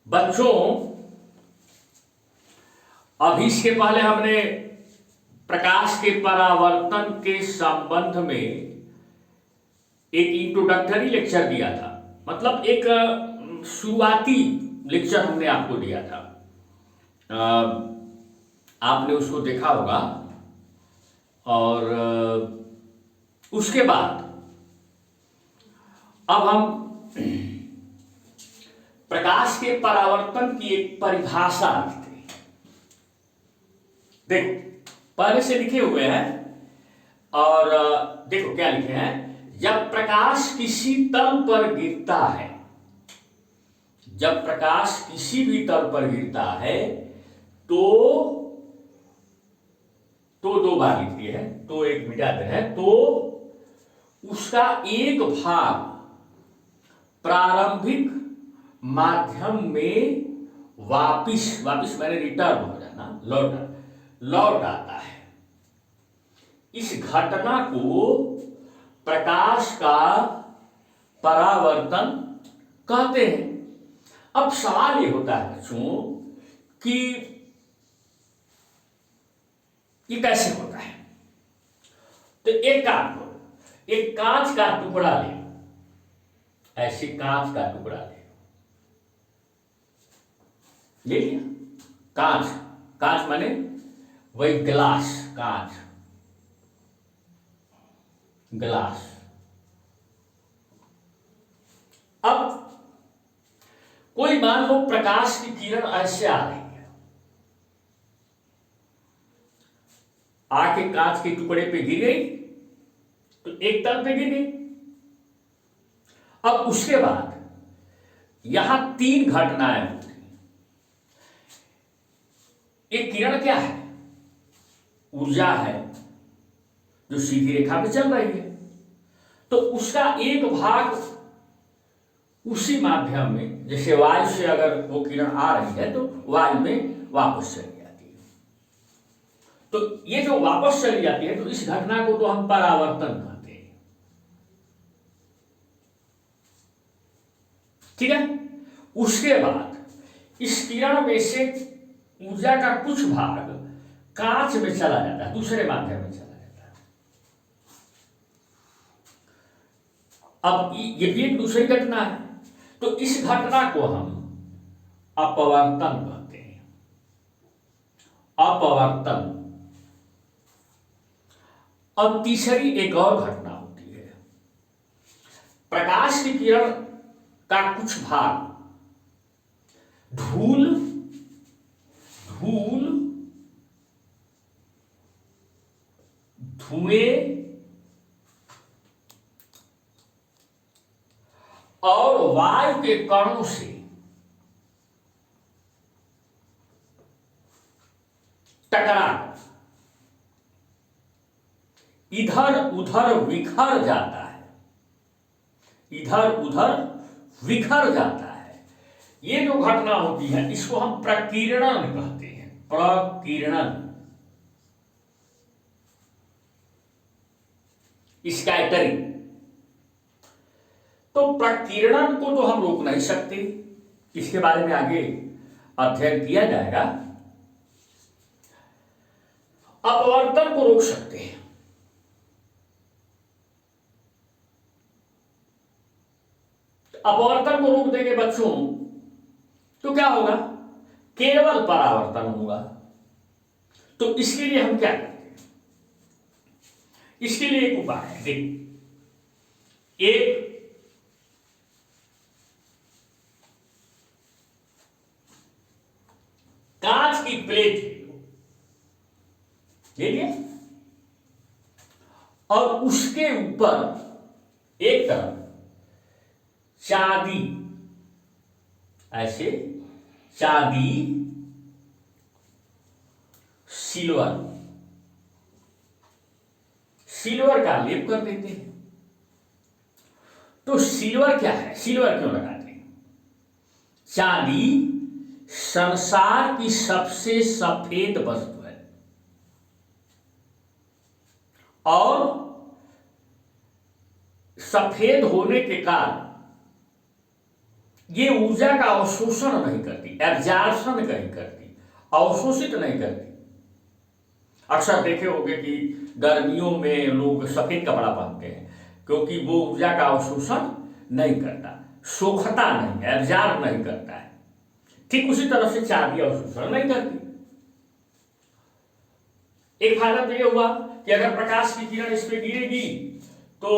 बच्चों, अभी इसके पहले हमने प्रकाश के परावर्तन के संबंध में एक इंट्रोडक्टरी लेक्चर दिया था। मतलब एक शुरुआती लेक्चर हमने आपको दिया था। आपने उसको देखा होगा। और उसके बाद अब हम प्रकाश के परावर्तन की एक परिभाषा लिखते हैं। देखो, पहले से लिखे हुए हैं और देखो क्या लिखे हैं। जब प्रकाश किसी तल पर गिरता है, जब प्रकाश किसी भी तल पर गिरता है तो दो बार लिखती है, तो एक मिटाते हैं, तो उसका एक भाग प्रारंभिक माध्यम में वापिस मैंने रिटर्न हो जाना, लौट आता है। इस घटना को प्रकाश का परावर्तन कहते हैं। अब सवाल ये होता है बच्चों कि ये कैसे होता है। तो एक काम करो, एक कांच का टुकड़ा ले, ऐसे कांच का टुकड़ा ले लिया। कांच माने वही ग्लास, ग्लास। अब कोई मान लो प्रकाश की किरण ऐसे आ रही है, आके कांच के टुकड़े पे गिर गई, तो एक तल पे गिर गई। अब उसके बाद यहां तीन घटनाएं होती हैं। एक किरण क्या है? ऊर्जा है जो सीधी रेखा पे चल रही है। तो उसका एक भाग उसी माध्यम में, जैसे वायु से अगर वो किरण आ रही है तो वायु में वापस चली जाती है। तो ये जो वापस चली जाती है, तो इस घटना को तो हम परावर्तन कहते हैं। ठीक है। उसके बाद इस किरण में से ऊर्जा का कुछ भाग कांच में चला जाता है, दूसरे माध्यम में चला जाता है। अब ये भी एक दूसरी घटना है, तो इस घटना को हम अपवर्तन कहते हैं। अपवर्तन। अब तीसरी एक और घटना होती है। प्रकाश की किरण का कुछ भाग धूल धुएं और वायु के कणों से टकरा इधर उधर बिखर जाता है, ये जो घटना होती है इसको हम प्रकीर्णन कहते हैं। प्रकीर्णन, स्कैटरिंग। तो प्रकीर्णन को तो हम रोक नहीं सकते, इसके बारे में आगे अध्ययन किया जाएगा। अपवर्तन को रोक सकते हैं। अपवर्तन को रोक देंगे बच्चों तो क्या होगा? केवल परावर्तन होगा। तो इसके लिए हम क्या करते हैं? इसके लिए एक उपाय है। देखिए, एक कांच की प्लेट ले लिए और उसके ऊपर एक तरफ चांदी, ऐसे चांदी, सिल्वर का लेप कर देते हैं। तो सिल्वर क्या है? सिल्वर क्यों लगाते हैं? चांदी संसार की सबसे सफेद वस्तु है और सफेद होने के कारण ये ऊर्जा का अवशोषण नहीं करती, एब्जॉर्प्शन नहीं करती, अवशोषित नहीं करती। अक्सर देखे होंगे कि गर्मियों में लोग सफेद कपड़ा पहनते हैं, क्योंकि वो ऊर्जा का अवशोषण नहीं करता, सोखता नहीं, एब्जॉर्ब नहीं करता है। ठीक उसी तरह से चांदी अवशोषण नहीं करती। एक फायदा तो ये हुआ कि अगर प्रकाश की किरण इस पे गिरेगी तो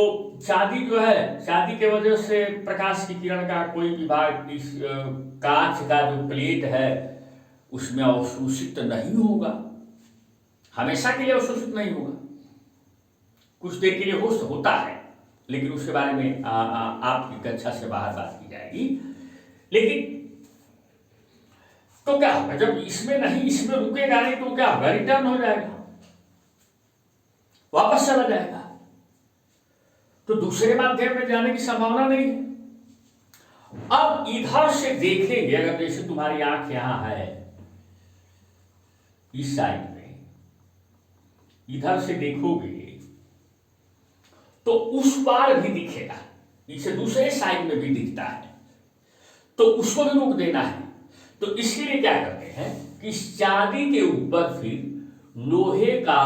चांदी जो है, चांदी के वजह से प्रकाश की किरण का कोई भी भाग इस कांच का जो प्लेट है उसमें अवशोषित नहीं होगा, हमेशा के लिए अवशोषित नहीं होगा। कुछ देर के लिए होता है, लेकिन उसके बारे में आपकी कक्षा से बाहर बात की जाएगी। लेकिन तो क्या होगा जब इसमें नहीं, इसमें रुकेगा नहीं तो क्या होगा, रिटर्न हो जाएगा, वापस चला जाएगा, तो दूसरे माध्यम में जाने की संभावना नहीं है। अब इधर से देखेंगे, अगर जैसे तुम्हारी आंख यहां है इस साइड में, इधर से देखोगे तो उस पार भी दिखेगा, इसे दूसरे साइड में भी दिखता है, तो उसको भी रोक देना है। तो इसके लिए क्या करते हैं कि चांदी के ऊपर फिर लोहे का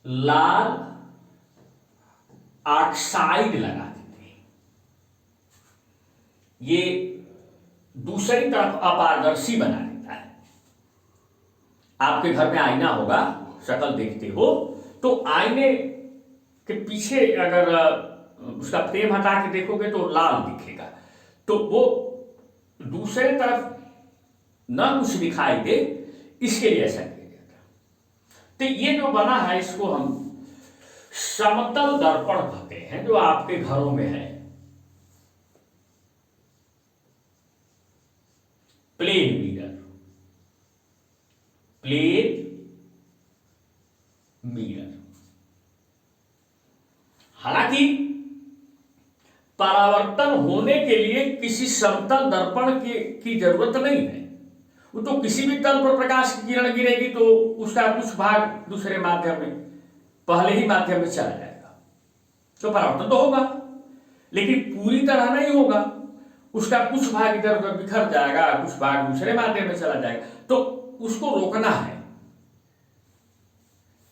लाल ऑक्साइड लगा देते हैं। ये दूसरी तरफ अपारदर्शी बना देता है। आपके घर में आईना होगा, शक्ल देखते हो तो आईने के पीछे अगर उसका फ्रेम हटा के देखोगे तो लाल दिखेगा, तो वो दूसरे तरफ ना कुछ दिखाई दे, इसके लिए ऐसा किया जाता है। तो ये जो बना है इसको हम समतल दर्पण कहते हैं, जो आपके घरों में है, प्लेन मिरर, प्लेन मिरर। हालांकि परावर्तन होने के लिए किसी समतल दर्पण की जरूरत नहीं है, वो तो किसी भी तल पर प्रकाश की किरण गिरेगी तो उसका कुछ भाग दूसरे माध्यम में, पहले ही माध्यम में चला जाएगा, तो परावर्तन तो होगा, लेकिन पूरी तरह नहीं होगा, उसका कुछ भाग इधर उधर बिखर जाएगा, कुछ भाग दूसरे माध्यम में चला जाएगा। तो उसको रोकना है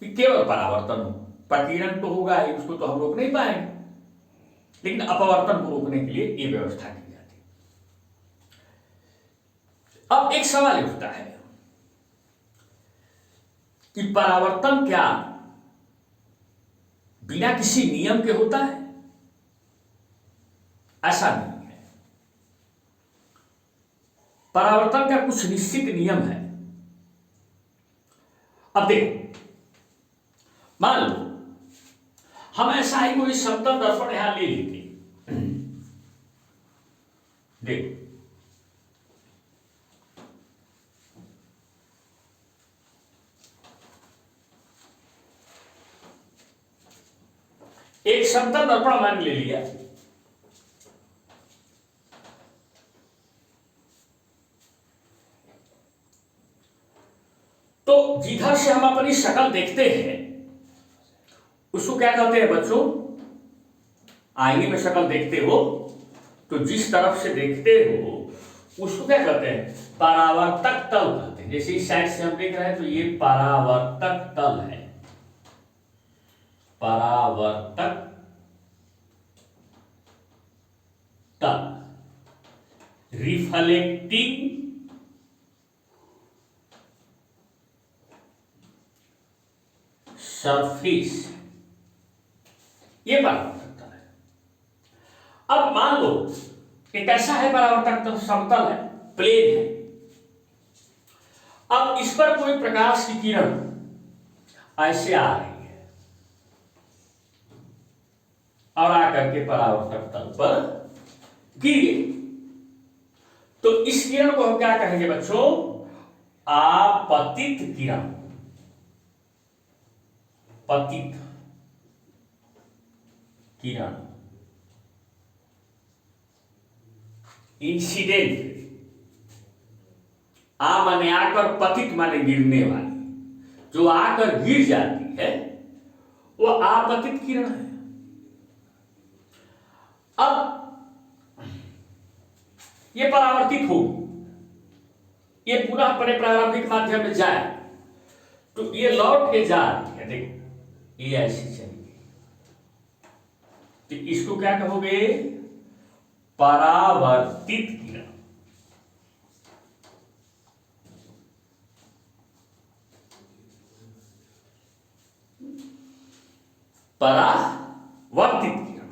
कि केवल परावर्तन हो, प्रकीर्णन तो होगा ही, उसको तो हम रोक नहीं पाएंगे, लेकिन अपवर्तन को रोकने के लिए ये व्यवस्था की जाती है। अब एक सवाल उठता है कि परावर्तन क्या बिना किसी नियम के होता है? ऐसा नहीं है। परावर्तन का कुछ निश्चित नियम है। अब देखो, मान लो हम ऐसा ही कोई समतल दर्पण यहां ले लेते, देखो एक समतल दर्पण मान ले लिया, तो जिधर से हम अपनी शक्ल देखते हैं उसको क्या कहते हैं बच्चों? आईने में शक्ल देखते हो तो जिस तरफ से देखते हो उसको क्या कहते हैं? परावर्तक तल कहते हैं। जैसे इस साइड से हम देख रहे हैं तो ये परावर्तक तल है, परावर्तक तल, रिफ्लेक्टिंग सरफेस, ये परावर्तक तल है। अब मान लो कि कैसा है परावर्तक तल? समतल है, प्लेन है। अब इस पर कोई प्रकाश की किरण ऐसे आ रही है और आकर के परावर्तक तल पर गिर गई, तो इस किरण को हम क्या कहेंगे बच्चों? आपतित किरण, पतित किरण, इंसिडेंट। आ माने आकर, पतित माने गिरने वाली, जो आकर गिर जाती है वो आपतित किरण है। अब ये परावर्तित होगी, ये पुनः अपने प्रारंभिक माध्यम में जाए तो ये लौट के जा रही है, देखो ये ऐसी चली गई, तो इसको क्या कहोगे? परावर्तित किरण। परावर्तित किरण।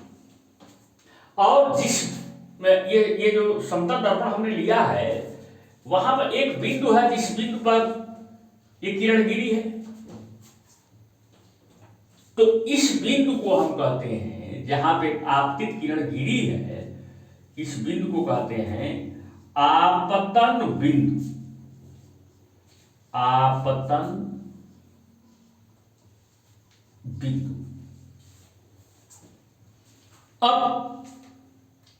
और जिस में ये जो समतल दर्पण हमने लिया है, वहां पर एक बिंदु है, जिस बिंदु पर ये किरण गिरी है, तो इस बिंदु को हम कहते हैं, जहां पे आपतित किरण गिरी है, इस बिंदु को कहते हैं आपतन बिंदु। आपतन बिंदु। अब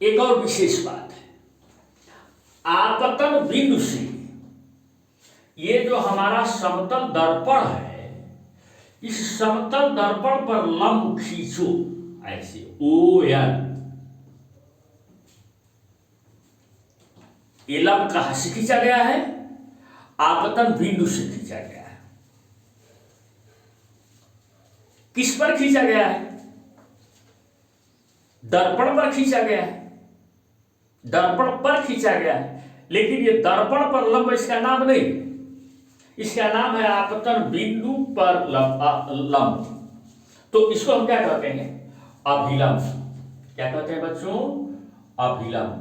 एक और विशेष बात है, आपतन बिंदु से ये जो हमारा समतल दर्पण है, इस समतल दर्पण पर लंब खींचो ऐसे, ON। ये लंब कहां से खींचा गया है? आपतन बिंदु से खींचा गया है। किस पर खींचा गया है? दर्पण पर खींचा गया है, दर्पण पर खींचा गया है, लेकिन ये दर्पण पर लंब इसका नाम नहीं, इसका नाम है आपतन बिंदु पर लंब। तो इसको हम क्या कहते हैं? अभिलंब। क्या कहते हैं बच्चों? अभिलंब।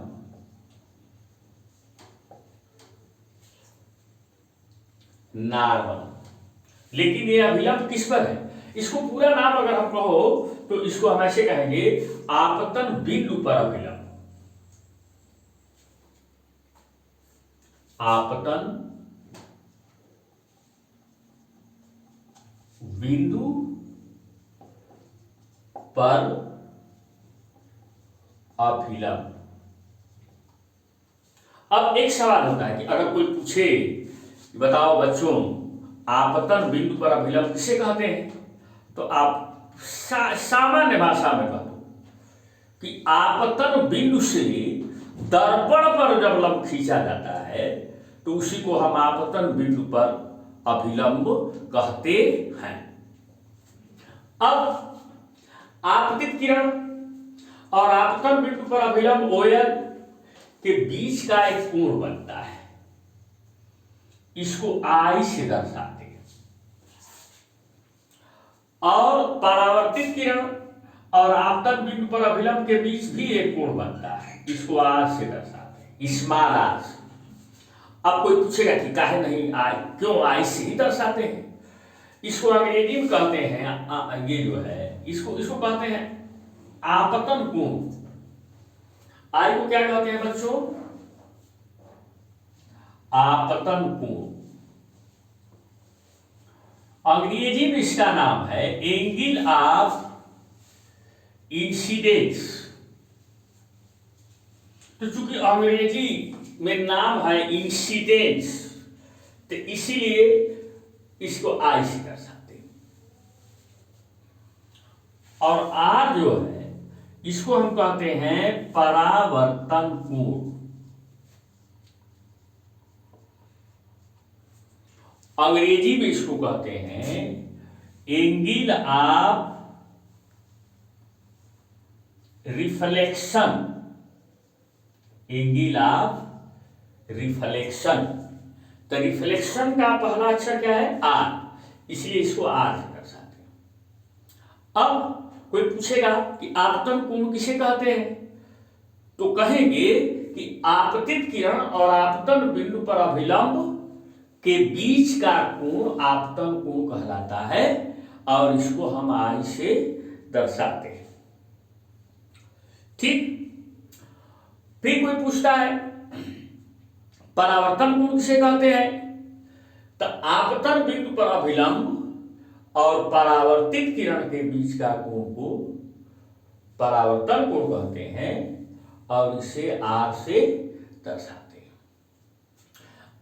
नॉर्मल। लेकिन ये अभिलंब किस पर है? इसको पूरा नाम अगर हम कहो तो इसको हम ऐसे कहेंगे, आपतन बिंदु पर अभिलंब। आपतन बिंदु पर अभिलंब। अब एक सवाल होता है कि अगर कोई पूछे, बताओ बच्चों आपतन बिंदु पर अभिलंब किसे कहते हैं, तो आप सामान्य भाषा में कह दो कि आपतन बिंदु से दर्पण पर जब लंब खींचा जाता है तो उसी को हम आपतन बिंदु पर अभिलंब कहते हैं। अब आपतित किरण और आपतन बिंदु पर अभिलंब ON के बीच का एक कोण बनता है, इसको I से दर्शाते हैं। और परावर्तित किरण और आपतन बिंदु पर अभिलंब के बीच भी एक कोण बनता है, इसको R से दर्शाते हैं, स्मॉल r से। अब कोई पूछेगा कि काहे नहीं I, क्यों I से ही दर्शाते हैं? इसको अंग्रेजी में कहते हैं, ये जो है इसको कहते हैं आपतन कोण। I को क्या कहते हैं बच्चों? आपतन कोण। अंग्रेजी में इसका नाम है एंगल ऑफ इंसिडेंस। तो चूंकि अंग्रेजी में नाम है इंसिडेंस, तो इसीलिए इसको I से दर्शाते हैं। और R जो है इसको हम कहते हैं परावर्तन कोण। अंग्रेजी में इसको कहते हैं angle of reflection. Angle of reflection. तो रिफ्लेक्शन का पहला अक्षर क्या है? R, इसलिए इसको R से दर्शाते हैं। अब कोई पूछेगा कि आपतन कोण किसे कहते हैं, तो कहेंगे कि आपतित किरण और आपतन बिंदु पर अभिलंब के बीच का कोण आपतन कोण कहलाता है, और इसको हम I से दर्शाते हैं। ठीक। फिर कोई पूछता है परावर्तन कोण किसे कहते हैं, तो आपतन बिंदु पर अभिलंब और परावर्तित किरण के बीच का कोण को परावर्तन कोण कहते हैं, और इसे R से दर्शाते हैं।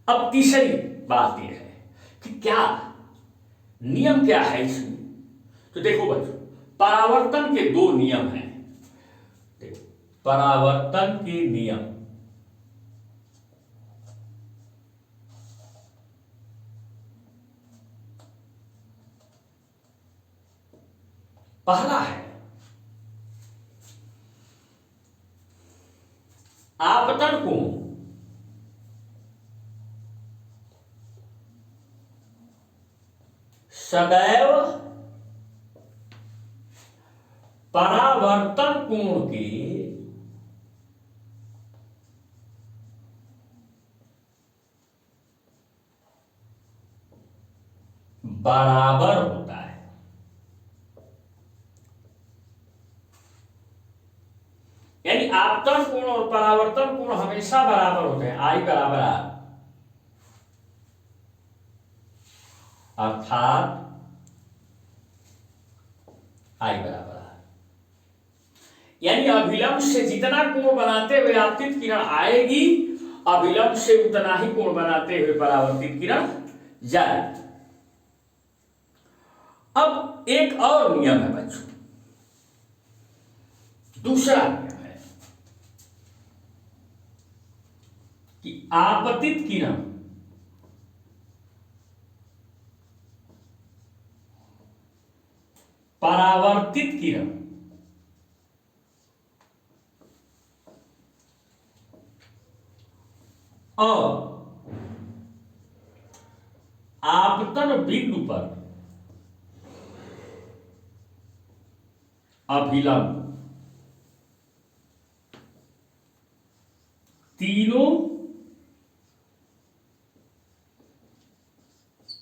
अब तीसरी बात यह है कि क्या नियम क्या है इसमें। तो देखो बच्चों, परावर्तन के दो नियम हैं। देखो, परावर्तन के नियम पहला है आपतन कोण सदैव परावर्तन कोण के बराबर होता है। यानी आपतन कोण और परावर्तन कोण हमेशा बराबर होते हैं, आई बराबर आर, अर्थात आई बराबर आर। यानी अभिलंब से जितना कोण बनाते हुए आपतित किरण आएगी, अभिलंब से उतना ही कोण बनाते हुए परावर्तित किरण जाएगी। अब एक और नियम है बच्चों, दूसरा नियम है कि आपतित किरण परावर्तित किरण और आपतन बिंदु पर अभिलंब तीनों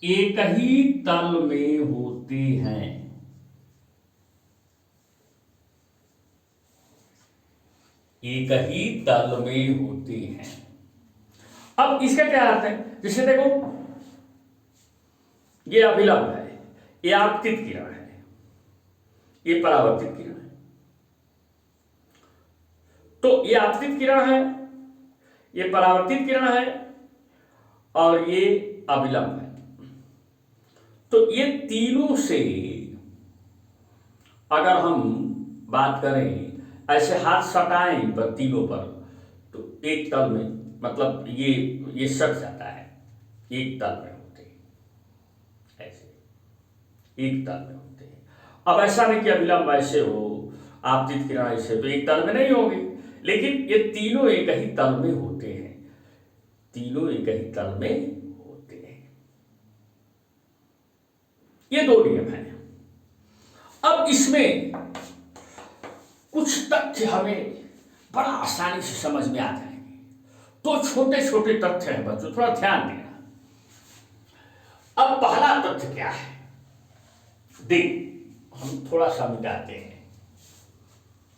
एक ही तल में होते हैं। एक ही तल में होते हैं। अब इसका क्या अर्थ है? जैसे देखो, ये अभिलंब है, ये आपतित किरण है, ये परावर्तित किरण है। तो ये आपतित किरण है, ये परावर्तित किरण है और ये अभिलंब है। तो ये तीनों से अगर हम बात करें, ऐसे हाथ सटाएं इन पर तीनों पर, तो एक तल में, मतलब ये सट जाता है, एक तल में होते हैं, ऐसे एक तल में होते हैं। अब ऐसा नहीं कि अभिलंब ऐसे हो, आपतित किरण ऐसे, तो एक तल में नहीं होगी, लेकिन ये तीनों एक ही तल में होते हैं, तीनों एक ही तल में होते हैं। ये दो नियम हैं। अब इसमें कुछ तथ्य हमें बड़ा आसानी से समझ में आ जाएंगे। तो छोटे छोटे तथ्य हैं बच्चों, थोड़ा ध्यान देना। अब पहला तथ्य क्या है, देख हम थोड़ा सा मिटाते हैं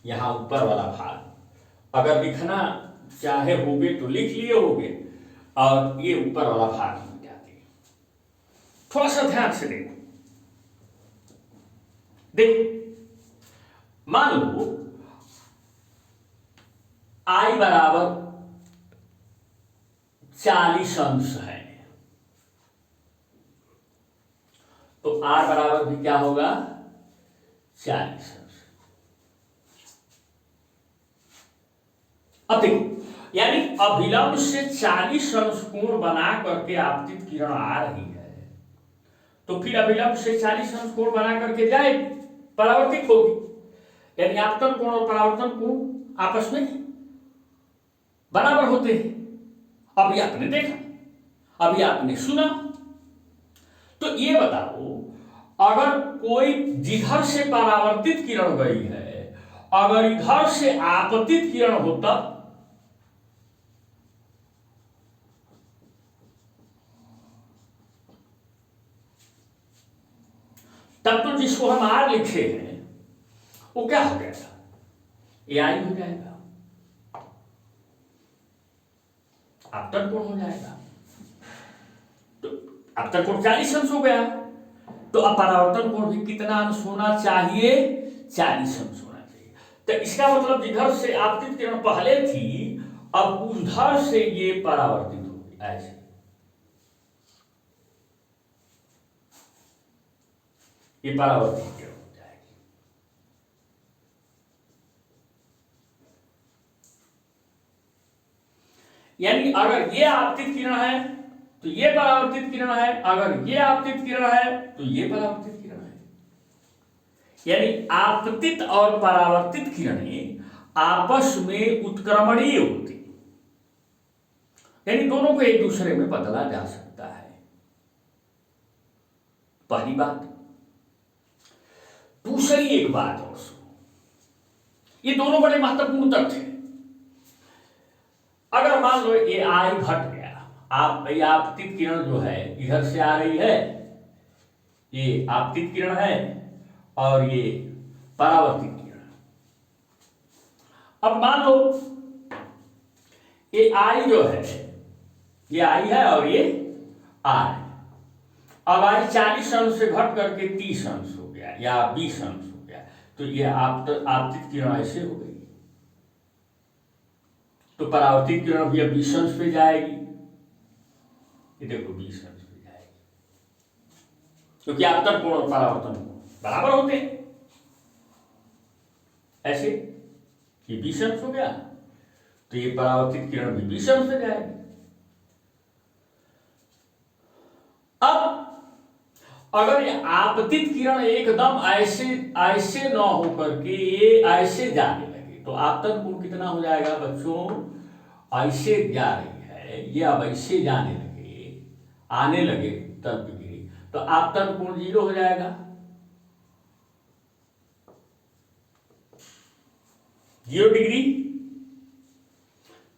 यहां ऊपर वाला भाग। अगर लिखना चाहे होगे तो लिख लिए होगे, और ये ऊपर वाला भाग हम मिटाते हैं। थोड़ा सा ध्यान से देखो। मान लो I बराबर 40 अंश है, तो R बराबर भी क्या होगा, 40 अंश। अब देखो, यानी अभिलंब से 40 अंश कोण बना करके आपतित किरण आ रही है, तो फिर अभिलंब से 40 अंश कोण बना करके जाएगी, परावर्तित होगी। यानी आपतन कोण और परावर्तन कोण आपस में बराबर होते हैं। अभी आपने देखा, अभी आपने सुना, तो ये बताओ, अगर कोई जिधर से परावर्तित किरण गई है, अगर इधर से आपतित किरण होता, तब तो जिसको हम आर लिखे हैं वो क्या हो जाएगा, ए आई हो जाएगा, आपतन कोण हो जाएगा। तो आपतन कोण 40 अंश हो गया, तो अब परावर्तन कोण भी कितना अंश होना चाहिए, 40 अंश होना चाहिए। तो इसका मतलब जिधर से आपतित किरण पहले थी, अब उधर से ये परावर्तित होगी, ऐसे ये परावर्तित किरण हो जाएगी। यानी अगर ये आपतित किरण है तो ये परावर्तित किरण है, अगर ये आपतित किरण है तो ये परावर्तित किरण है। यानी आपतित और परावर्तित किरणें आपस में उत्क्रमणीय होती, यानी दोनों को एक दूसरे में बदला जा सकता है। पहली बात। दूसरी एक बात और सुनो, ये दोनों बड़े महत्वपूर्ण तथ्य हैं। अगर मान लो ये आई घट गया, ये आपतित किरण जो है इधर से आ रही है, ये आपतित किरण है और ये परावर्तित किरण। अब मान लो ये आई जो है, ये आई है और ये आर है। अब आई 40 अंश से घट करके 30 अंश हो गया या 20 अंश हो गया, तो ये आपतित किरण ऐसे हो गई। तो परावर्तित किरण भी अब 20 अंश पे जाएगी, ये देखो 20 अंश पे जाएगी, क्योंकि आपतन कोण और परावर्तन कोण बराबर होते हैं। ऐसे ये 20 अंश हो गया, तो ये परावर्तित किरण भी 20 अंश पे जाएगी। अब अगर ये आपतित किरण एकदम ऐसे ऐसे न होकर के ये ऐसे जाने लगे, तो आपतन कोण कितना हो जाएगा बच्चों? ऐसे जा रही है, ये अब ऐसे जाने लगे, आने लगे तब गिरी, तो आपतन कोण 0 हो जाएगा। 0 डिग्री।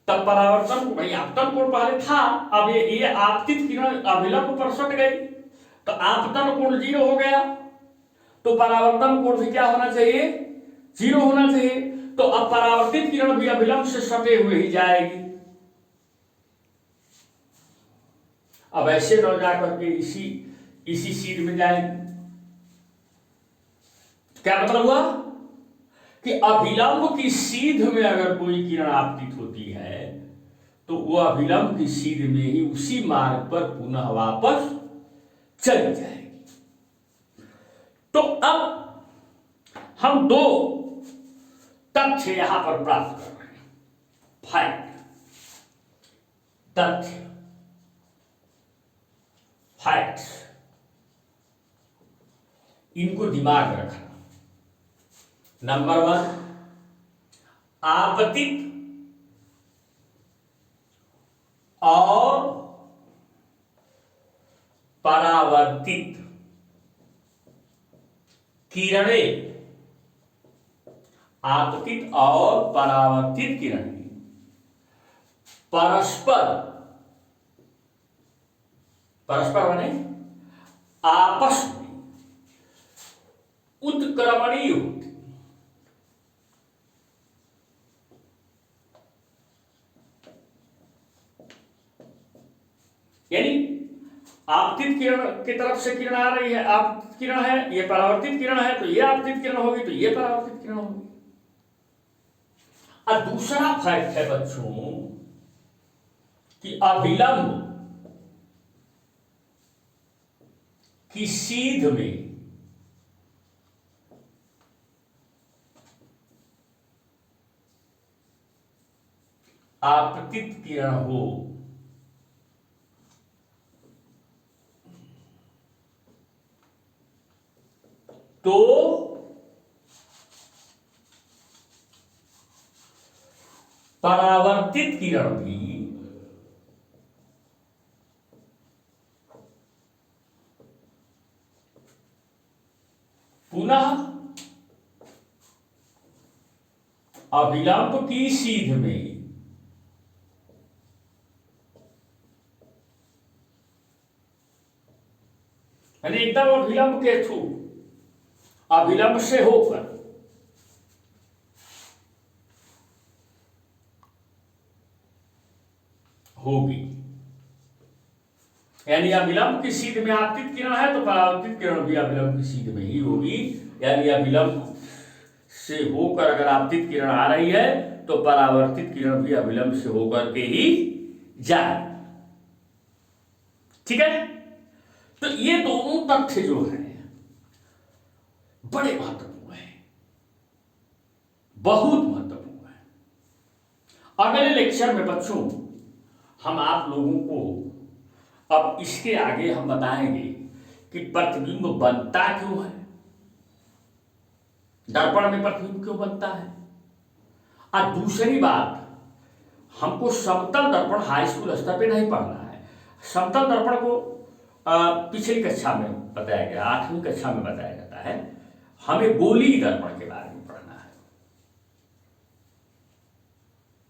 तब परावर्तन भाई आपतन कोण पहले था, अब ये आपतित किरण अभिलंब पर सट गई, तो आपतन कोण 0 हो गया, तो परावर्तन कोण भी क्या होना चाहिए? 0 होना चाहिए। तो अब परावर्तित किरण भी अभिलंब से सटे हुए ही जाएगी। अब ऐसे न जाकर के इसी सीध में जाएगी। क्या मतलब हुआ कि अभिलंब की सीध में अगर कोई किरण आपतित होती है, तो वह अभिलंब की सीध में ही उसी मार्ग पर पुनः वापस चली जाएगी। तो अब हम 2 तथ्य यहां पर प्राप्त कर रहे हैं। फैक्ट, तथ्य, फैक्ट्स, इनको दिमाग में रखना। नंबर 1, आपतित और परावर्तित किरणें, आपतित और परावर्तित किरणें परस्पर माने आपस में उत्क्रमणीय होती, यानी आपतित किरण की तरफ से किरण आ रही है, आपतित किरण है, ये परावर्तित किरण है, तो ये आपतित किरण होगी, तो ये परावर्तित किरण होगी। और दूसरा फैक्ट है बच्चों कि अभिलंब की सीध में आपतित किरण हो तो परावर्तित किरण भी पुनः अभिलंब की सीध में यानी एकदम अभिलंब के थ्रू, अभिलंब से होकर होगी। यानी अभिलंब की सीध में आपतित किरण है, तो परावर्तित किरण भी अभिलंब की सीध में ही होगी। यानी अभिलंब से होकर अगर आपतित किरण आ रही है, तो परावर्तित किरण भी अभिलंब से होकर के ही जाए। ठीक है। तो ये दोनों तथ्य जो है बड़े महत्वपूर्ण है, बहुत महत्वपूर्ण है। अगले लेक्चर में बच्चों हम आप लोगों को अब इसके आगे हम बताएंगे कि प्रतिबिंब बनता क्यों है, दर्पण में प्रतिबिंब क्यों बनता है। और दूसरी बात, हमको समतल दर्पण हाई स्कूल स्तर पे नहीं पढ़ना है। समतल दर्पण को पिछली कक्षा में बताया गया, 8वीं कक्षा में बताया जाता है। हमें गोलीय दर्पण के बारे में